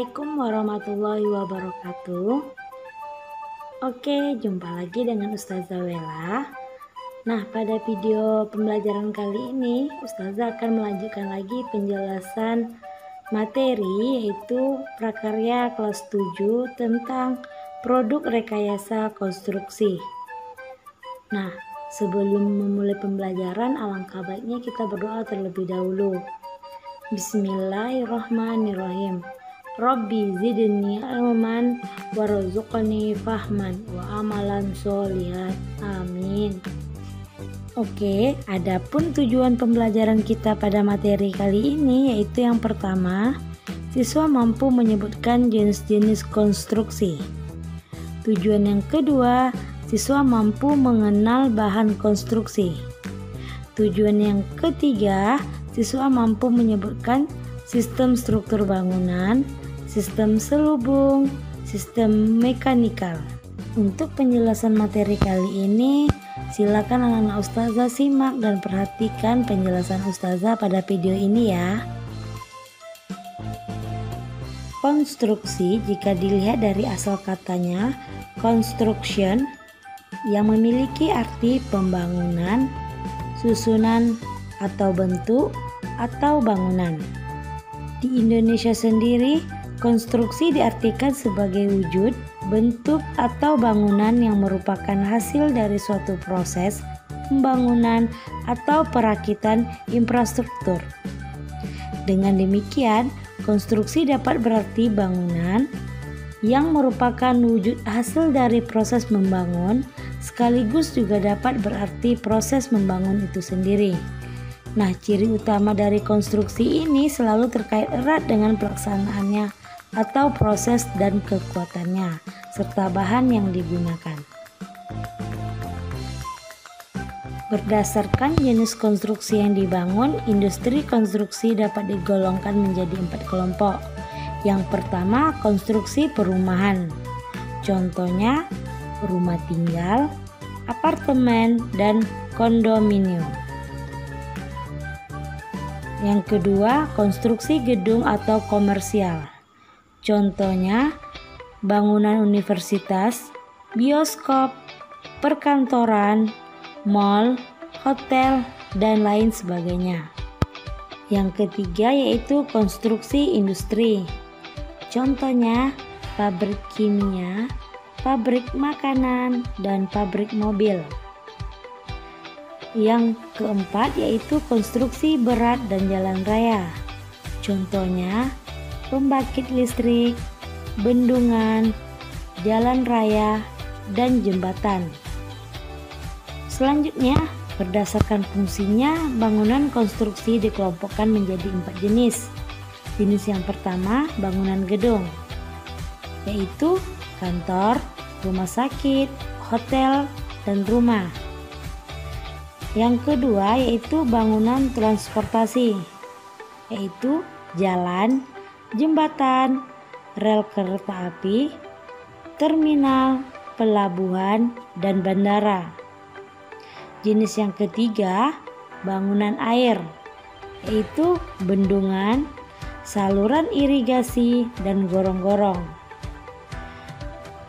Assalamualaikum warahmatullahi wabarakatuh. Oke, jumpa lagi dengan Ustazah Wela. Nah, pada video pembelajaran kali ini Ustazah akan melanjutkan lagi penjelasan materi, yaitu prakarya kelas 7 tentang produk rekayasa konstruksi. Nah, sebelum memulai pembelajaran, alangkah baiknya kita berdoa terlebih dahulu. Bismillahirrahmanirrahim. Rabbi zidni ilman warzuqni fahman wa amalan sholihan. Amin. Oke, adapun tujuan pembelajaran kita pada materi kali ini yaitu yang pertama, siswa mampu menyebutkan jenis-jenis konstruksi. Tujuan yang kedua, siswa mampu mengenal bahan konstruksi. Tujuan yang ketiga, siswa mampu menyebutkan sistem struktur bangunan, sistem selubung, sistem mekanikal. Untuk penjelasan materi kali ini, silakan anak-anak Ustazah simak dan perhatikan penjelasan Ustazah pada video ini ya. Konstruksi, jika dilihat dari asal katanya construction, yang memiliki arti pembangunan, susunan atau bentuk atau bangunan. Di Indonesia sendiri, konstruksi diartikan sebagai wujud, bentuk atau bangunan yang merupakan hasil dari suatu proses pembangunan atau perakitan infrastruktur. Dengan demikian, konstruksi dapat berarti bangunan yang merupakan wujud hasil dari proses membangun, sekaligus juga dapat berarti proses membangun itu sendiri. Nah, ciri utama dari konstruksi ini selalu terkait erat dengan pelaksanaannya atau proses dan kekuatannya, serta bahan yang digunakan. Berdasarkan jenis konstruksi yang dibangun, industri konstruksi dapat digolongkan menjadi 4 kelompok. Yang pertama, konstruksi perumahan. Contohnya, rumah tinggal, apartemen, dan kondominium. Yang kedua, konstruksi gedung atau komersial. Contohnya, bangunan universitas, bioskop, perkantoran, mal, hotel, dan lain sebagainya. Yang ketiga yaitu konstruksi industri. Contohnya, pabrik kimia, pabrik makanan, dan pabrik mobil. Yang keempat yaitu konstruksi berat dan jalan raya. Contohnya, pembangkit listrik, bendungan, jalan raya, dan jembatan. Selanjutnya, berdasarkan fungsinya, bangunan konstruksi dikelompokkan menjadi 4 jenis. Jenis yang pertama, bangunan gedung, yaitu kantor, rumah sakit, hotel, dan rumah. Yang kedua yaitu bangunan transportasi, yaitu jalan, jembatan, rel kereta api, terminal, pelabuhan, dan bandara. Jenis yang ketiga, bangunan air, yaitu bendungan, saluran irigasi, dan gorong-gorong.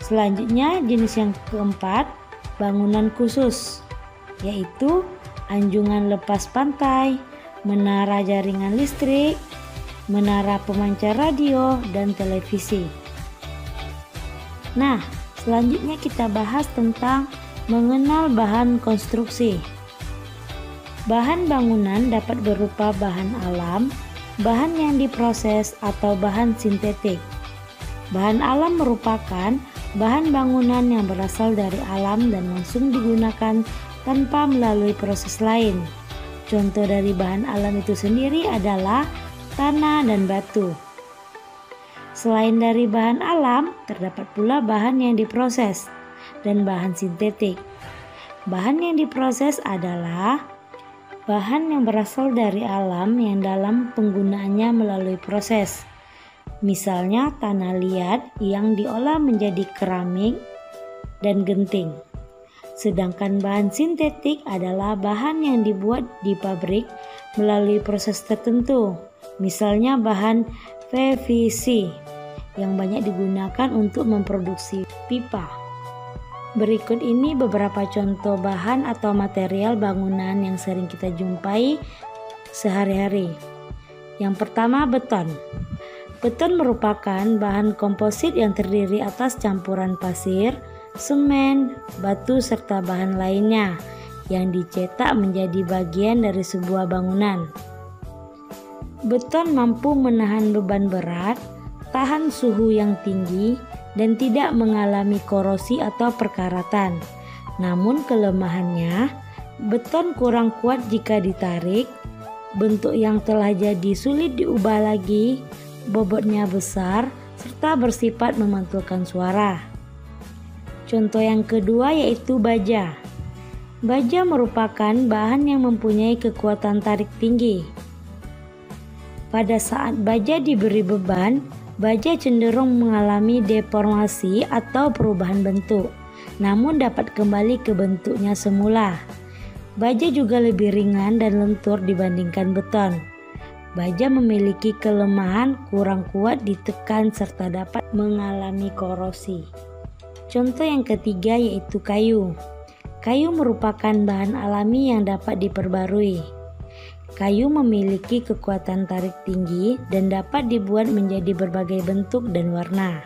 Selanjutnya, jenis yang keempat, bangunan khusus, yaitu anjungan lepas pantai, menara jaringan listrik, menara pemancar radio, dan televisi. Nah, selanjutnya kita bahas tentang mengenal bahan konstruksi. Bahan bangunan dapat berupa bahan alam, bahan yang diproses, atau bahan sintetik. Bahan alam merupakan bahan bangunan yang berasal dari alam dan langsung digunakan tanpa melalui proses lain. Contoh dari bahan alam itu sendiri adalah tanah dan batu. Selain dari bahan alam, terdapat pula bahan yang diproses dan bahan sintetik. Bahan yang diproses adalah bahan yang berasal dari alam yang dalam penggunaannya melalui proses. Misalnya tanah liat yang diolah menjadi keramik dan genting. Sedangkan bahan sintetik adalah bahan yang dibuat di pabrik melalui proses tertentu, misalnya bahan PVC yang banyak digunakan untuk memproduksi pipa. Berikut ini beberapa contoh bahan atau material bangunan yang sering kita jumpai sehari-hari. Yang pertama, beton. Beton merupakan bahan komposit yang terdiri atas campuran pasir, semen, batu, serta bahan lainnya yang dicetak menjadi bagian dari sebuah bangunan. Beton mampu menahan beban berat, tahan suhu yang tinggi, dan tidak mengalami korosi atau perkaratan. Namun kelemahannya, beton kurang kuat jika ditarik, bentuk yang telah jadi sulit diubah lagi, bobotnya besar, serta bersifat memantulkan suara. Contoh yang kedua yaitu baja. Baja merupakan bahan yang mempunyai kekuatan tarik tinggi. Pada saat baja diberi beban, baja cenderung mengalami deformasi atau perubahan bentuk, namun dapat kembali ke bentuknya semula. Baja juga lebih ringan dan lentur dibandingkan beton. Baja memiliki kelemahan kurang kuat ditekan serta dapat mengalami korosi. Contoh yang ketiga yaitu kayu. Kayu merupakan bahan alami yang dapat diperbarui. Kayu memiliki kekuatan tarik tinggi dan dapat dibuat menjadi berbagai bentuk dan warna.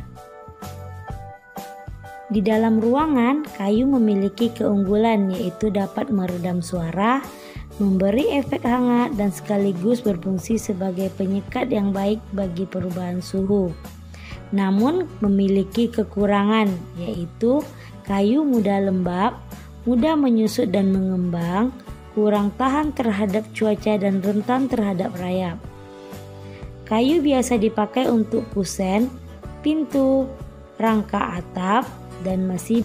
Di dalam ruangan, kayu memiliki keunggulan yaitu dapat meredam suara, memberi efek hangat, dan sekaligus berfungsi sebagai penyekat yang baik bagi perubahan suhu. Namun memiliki kekurangan yaitu kayu mudah lembab, mudah menyusut dan mengembang, kurang tahan terhadap cuaca dan rentan terhadap rayap. Kayu biasa dipakai untuk kusen, pintu, rangka atap, dan masih.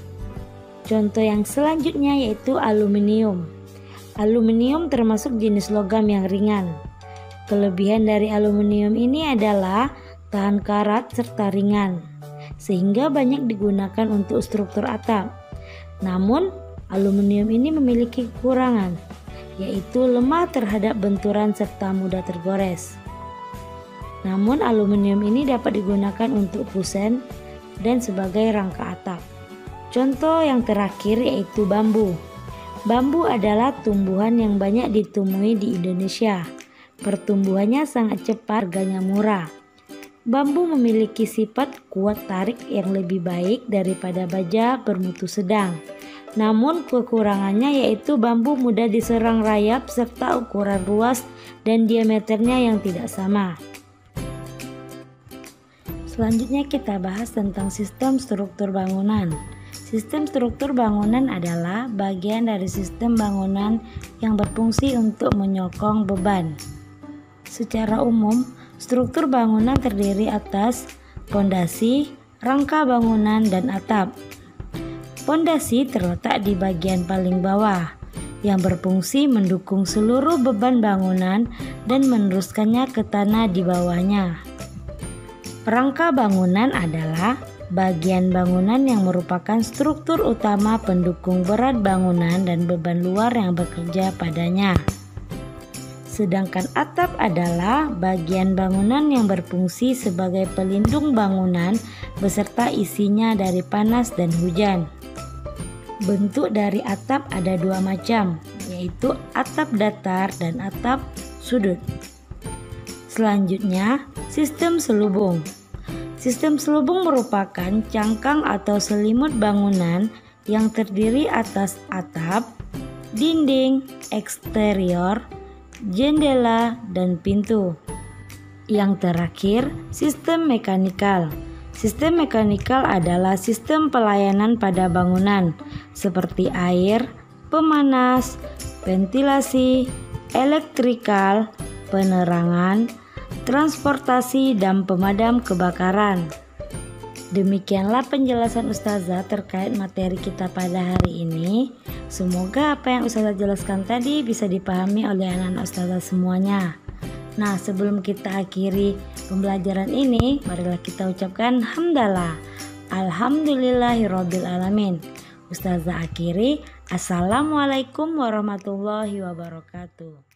Contoh yang selanjutnya yaitu aluminium. Aluminium termasuk jenis logam yang ringan. Kelebihan dari aluminium ini adalah tahan karat serta ringan, sehingga banyak digunakan untuk struktur atap. Namun, aluminium ini memiliki kekurangan, yaitu lemah terhadap benturan serta mudah tergores. Namun aluminium ini dapat digunakan untuk kusen dan sebagai rangka atap. Contoh yang terakhir yaitu bambu. Bambu adalah tumbuhan yang banyak ditemui di Indonesia. Pertumbuhannya sangat cepat, harganya murah. Bambu memiliki sifat kuat tarik yang lebih baik daripada baja bermutu sedang. Namun kekurangannya yaitu bambu mudah diserang rayap serta ukuran ruas dan diameternya yang tidak sama. Selanjutnya kita bahas tentang sistem struktur bangunan. Sistem struktur bangunan adalah bagian dari sistem bangunan yang berfungsi untuk menyokong beban. Secara umum, struktur bangunan terdiri atas pondasi, rangka bangunan, dan atap. Pondasi terletak di bagian paling bawah, yang berfungsi mendukung seluruh beban bangunan dan meneruskannya ke tanah di bawahnya. Rangka bangunan adalah bagian bangunan yang merupakan struktur utama pendukung berat bangunan dan beban luar yang bekerja padanya. Sedangkan atap adalah bagian bangunan yang berfungsi sebagai pelindung bangunan beserta isinya dari panas dan hujan. Bentuk dari atap ada dua macam, yaitu atap datar dan atap sudut. Selanjutnya, sistem selubung. Sistem selubung merupakan cangkang atau selimut bangunan yang terdiri atas atap, dinding, eksterior, jendela, dan pintu. Yang terakhir, sistem mekanikal. Sistem mekanikal adalah sistem pelayanan pada bangunan seperti air, pemanas, ventilasi, elektrikal, penerangan, transportasi, dan pemadam kebakaran. Demikianlah penjelasan Ustazah terkait materi kita pada hari ini. Semoga apa yang Ustazah jelaskan tadi bisa dipahami oleh anak-anak Ustazah semuanya. Nah, sebelum kita akhiri pembelajaran ini, marilah kita ucapkan hamdalah. Alhamdulillahirabbil alamin. Ustazah akhiri, assalamualaikum warahmatullahi wabarakatuh.